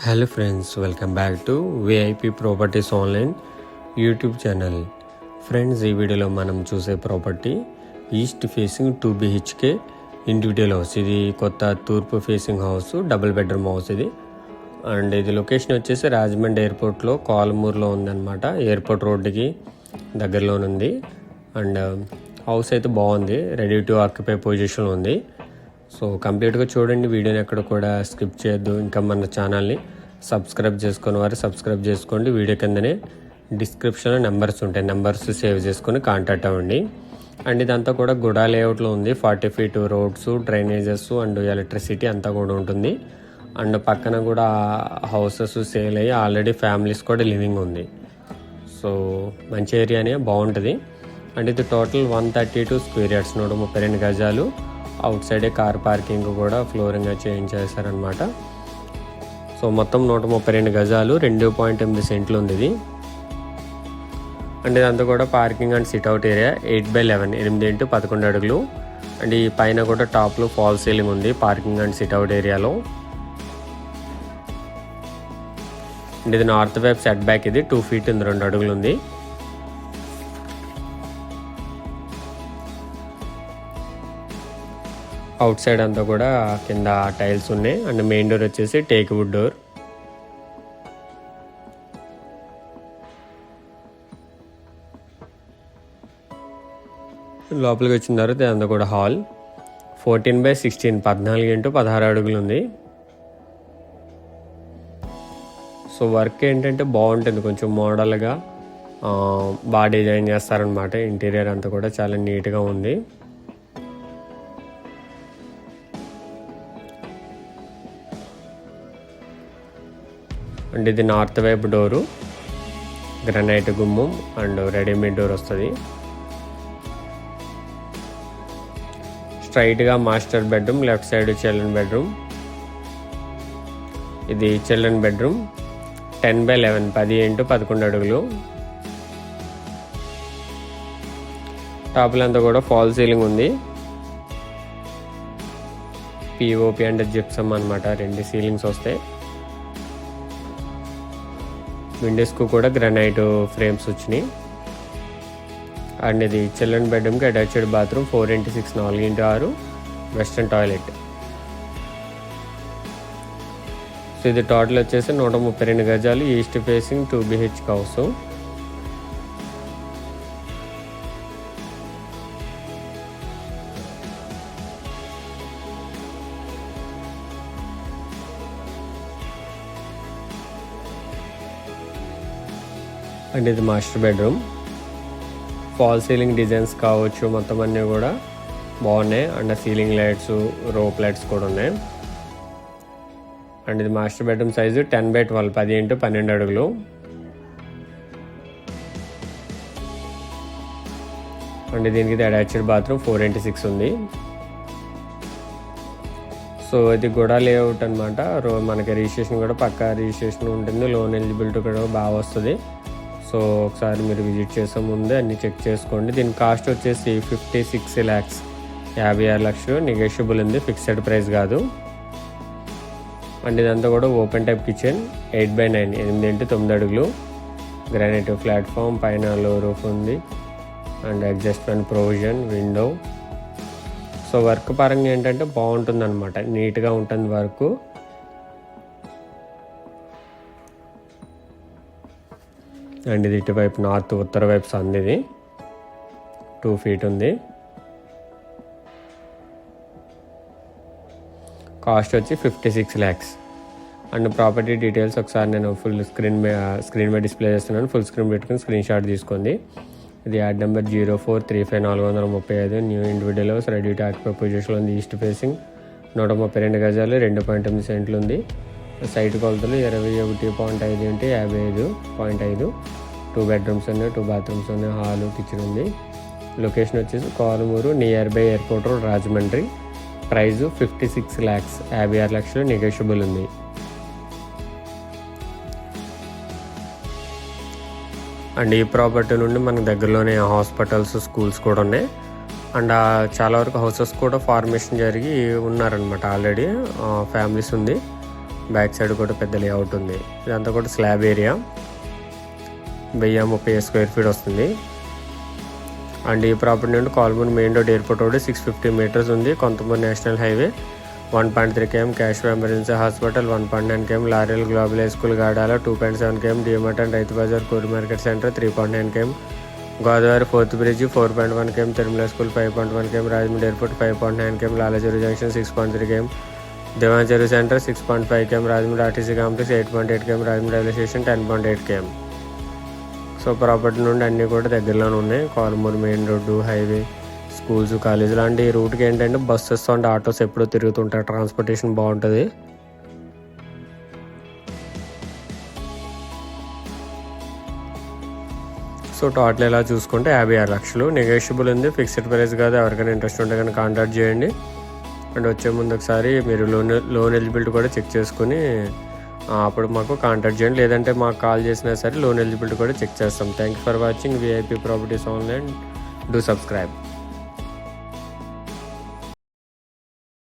Hello friends, welcome back to VIP properties online YouTube channel. Friends, ఈ వీడియోలో మనం చూసే property east facing 2 BHK individual house. ఇది కొత్త తూర్పు facing house, double bedroom house ఇది. అండ్ ఇది లొకేషన్ వచ్చేసి రాజమండ్రి ఎయిర్పోర్ట్లో కాలమూరులో ఉందన్నమాట. ఎయిర్పోర్ట్ రోడ్డుకి దగ్గరలోనుంది. అండ్ హౌస్ అయితే బాగుంది, రెడీ టు ఆక్యుపై పొజిషన్లో ఉంది. సో కంప్లీట్గా చూడండి, వీడియోని ఎక్కడ కూడా స్కిప్ చేయొద్దు. ఇంకా మన ఛానల్ని సబ్స్క్రైబ్ చేసుకుని వారు సబ్స్క్రైబ్ చేసుకోండి. వీడియో కిందనే డిస్క్రిప్షన్లో నెంబర్స్ ఉంటాయి, నెంబర్స్ సేవ్ చేసుకొని కాంటాక్ట్ అవ్వండి. అండ్ ఇదంతా కూడా గుడా లేఅవుట్లో ఉంది. 40 feet roads, drainages and electricity అంతా కూడా ఉంటుంది. అండ్ పక్కన కూడా హౌసెస్ సేల్ అయ్యి ఆల్రెడీ ఫ్యామిలీస్ కూడా లివింగ్ ఉంది. సో మంచి ఏరియానే, బాగుంటుంది. అండ్ ఇది టోటల్ 132 square yards, 132 గజాలు. అవుట్ సైడే కార్ పార్కింగ్ కూడా ఫ్లోరింగ్ చేయించేశారనమాట. సో మొత్తం 132 గజాలు, 2.8 సెంట్లు ఉంది ఇది. అండ్ ఇదంతా కూడా parking and sit-out area. 8x11, 8x11 అడుగులు. అండ్ ఈ పైన కూడా టాప్లో ఫాల్ సీలింగ్ ఉంది పార్కింగ్ అండ్ సిట్అవుట్ ఏరియాలో. అండ్ ఇది నార్త్ వైపు సెట్ బ్యాక్. ఇది 2 feet 2 అడుగులు ఉంది. అవుట్ సైడ్ అంతా కూడా కింద టైల్స్ ఉన్నాయి. అండ్ మెయిన్ డోర్ వచ్చేసి టేక్ వుడ్ డోర్. లోపలికి వచ్చిన తర్వాత అంతా కూడా హాల్. 14x16, 14x16 అడుగులు ఉంది. సో వర్క్ ఏంటంటే బాగుంటుంది, కొంచెం మోడల్గా బాగా డిజైన్ చేస్తారనమాట. ఇంటీరియర్ అంతా కూడా చాలా నీట్గా ఉంది. అండ్ ఇది నార్త్ వైపు డోరు, గ్రనైట్ గుమ్మం అండ్ రెడీమేడ్ డోర్ వస్తుంది. స్ట్రైట్గా master bedroom, left side children bedroom. ఇది చిల్డ్రన్ బెడ్రూమ్, 10x11, 10x11 అడుగులు. టాప్లో అంతా కూడా ఫాల్ సీలింగ్ ఉంది. పిఓపి అండ్ జిప్సమ్ అనమాట, 2 సీలింగ్స్ వస్తాయి. విండోస్కు కూడా గ్రానైట్ ఫ్రేమ్స్ వచ్చినాయి. అండ్ ఇది చిల్డ్రన్ బెడ్రూమ్కి attached bathroom, 4x6, 4x6 western toilet. So ఇది టోటల్ వచ్చేసి 132 గజాలు, east facing 2 BHK house. And ఇది master bedroom. Fall ceiling designs కావచ్చు, మొత్తం అన్నీ కూడా బాగున్నాయి. And ceiling lights, rope lights కూడా ఉన్నాయి. అండ్ ఇది master bedroom size 10x12, 10x12 అడుగులు. అండ్ దీనికి ఇది అటాచ్డ్ బాత్రూమ్, 4x6 ఉంది. సో ఇది కూడా లేఅవుట్ అనమాట. మనకి రిజిస్ట్రేషన్ కూడా పక్కా రిజిస్ట్రేషన్ ఉంటుంది, లోన్ ఎలిజిబిలిటీ కూడా బాగా వస్తుంది. సో ఒకసారి మీరు విజిట్ చేసే ముందే అన్నీ చెక్ చేసుకోండి. దీని కాస్ట్ వచ్చేసి 56 lakhs, 56 లక్షలు. నెగోషియబుల్ ఉంది, ఫిక్స్డ్ ప్రైస్ కాదు. అండ్ ఇదంతా కూడా open type kitchen, 8x9, 8x9 అడుగులు. గ్రానైట్ ప్లాట్ఫామ్, పైన లో రూఫ్ ఉంది. And adjust fan provision, window. So work పరంగా ఏంటంటే బాగుంటుంది అనమాట, నీట్గా ఉంటుంది వర్క్. అండ్ ఇది ఇటువైపు నార్త్ ఉత్తర వైపు సంది. ఇది 2 feet ఉంది. కాస్ట్ వచ్చి 56 lakhs. అండ్ ప్రాపర్టీ డీటెయిల్స్ ఒకసారి నేను ఫుల్ స్క్రీన్ మీద డిస్ప్లే చేస్తున్నాను. ఫుల్ స్క్రీన్ పెట్టుకుని స్క్రీన్ షాట్ తీసుకోండి. ఇది add number 0435435435. New individual house, ready to occupy పొజిషన్లో ఉంది. ఈస్ట్ ఫేసింగ్, 132 గజాలు, 2.8 సెంట్లు ఉంది. సైట్ కొలతలు 21.5 x 55.5. 2 bedrooms ఉన్నాయి, 2 bathrooms ఉన్నాయి, హాలు, కిచెన్ ఉంది. లొకేషన్ వచ్చేసి Kalamuru, nearby airport road, Rajahmundry. Price 56 lakhs, 56 లక్షలు. నెగోషియబుల్ ఉంది. అండ్ ఈ ప్రాపర్టీ నుండి మనకు దగ్గరలోనే హాస్పిటల్స్, స్కూల్స్ కూడా ఉన్నాయి. అండ్ చాలా వరకు హౌసెస్ కూడా ఫార్మేషన్ జరిగి ఉన్నారనమాట, ఆల్రెడీ ఫ్యామిలీస్ ఉంది. బ్యాక్ సైడ్ కూడా పెద్ద లేఅవుట్ ఉంది. ఇదంతా కూడా స్లాబ్ ఏరియా, 1030 స్క్వేర్ ఫీట్ వస్తుంది. అండ్ ఈ ప్రాపర్టీ నుండి Kalmuru main road airport road 650 metres ఉంది. Kontamuru national highway 1.3 km cash emergency hospital, 1.9 km Laurel global high school Gadala, 2.7 km DMart and Rythu Bazar Kori market centre, 3.9 km Godavari 4th bridge, 4.1 km Tirumala school, 5.1 km Rajahmundry airport, 5.9 km Lalacheruvu junction, 6.3 km Diwan Cheruvu centre, 6.5 km Rajahmundry RTC complex, 8.8 km Rajahmundry railway station, 10.8 km. So property నుండి అన్నీ కూడా దగ్గరలోనే ఉన్నాయి. Kalmuru main road, highway, schools, college లాంటి రూట్కి ఏంటంటే buses and autos ఎప్పుడూ తిరుగుతుంటాయి, ట్రాన్స్పోర్టేషన్ బాగుంటుంది. సో టోటల్ ఎలా చూసుకుంటే 56 లక్షలు నెగోషియబుల్ ఉంది, ఫిక్స్డ్ ప్రైస్ కాదు. ఎవరికైనా ఇంట్రెస్ట్ ఉంటే కనుక కాంటాక్ట్ చేయండి. అండ్ వచ్చే ముందు ఒకసారి మీరు లోన్ ఎలిజిబిలిటీ కూడా చెక్ చేసుకుని అప్పుడు మాకు కాంటాక్ట్ చేయండి, లేదంటే మాకు కాల్ చేసినా సరే లోన్ ఎలిజిబిలిటీ కూడా చెక్ చేస్తాం. Thank you for watching VIP properties online. Do subscribe.